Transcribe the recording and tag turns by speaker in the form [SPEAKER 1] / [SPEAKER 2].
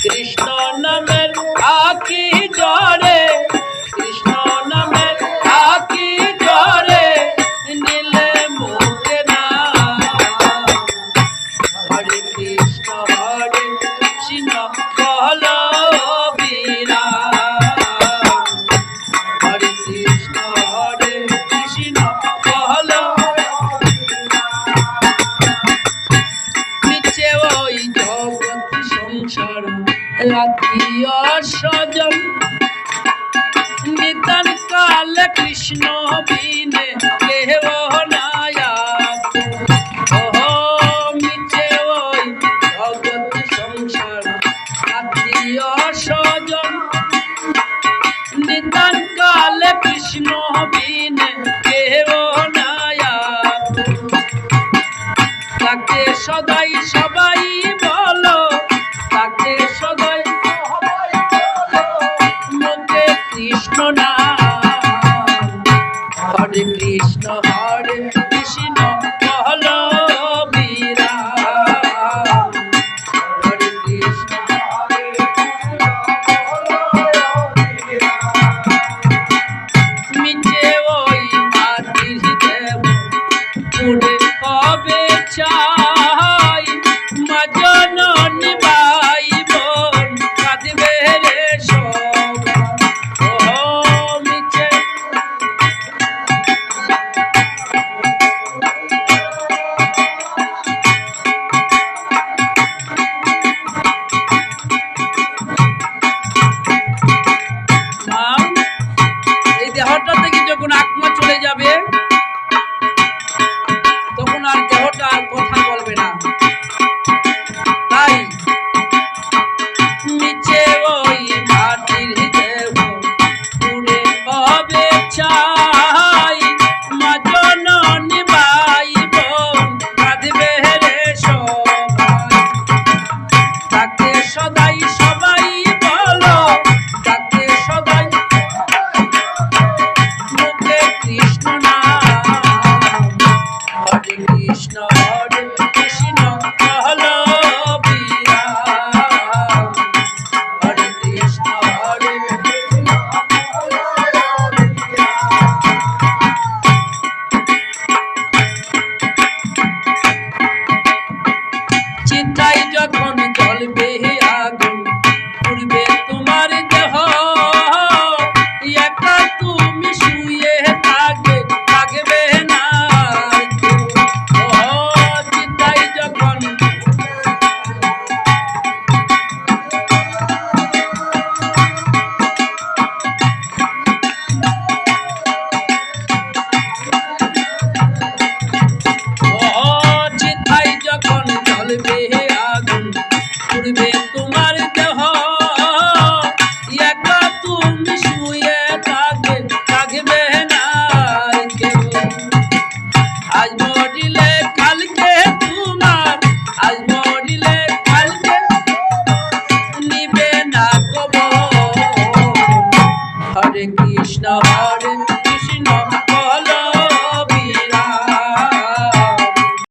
[SPEAKER 1] কৃষ্ণ নামের আকি জরে, কৃষ্ণ নামের আকি জরে নিলে মুখে না। হরে কৃষ্ণ বল বীরা, হরে কৃষ্ণ বল। নিচে ওই জগৎ সংসার আত্মীয় স্বজন, নিতান কালে কৃষ্ণ বিনে কেহ নাই আপন। নিচে ওই জগৎ সংসার আত্মীয় স্বজন, নিতান কালে কৃষ্ণ বিনে কেহ নাই আপন। তাকে সদাই সবাই বলো, তাকে সদাই মুখে কৃষ্ণ নাম, হরে কৃষ্ণ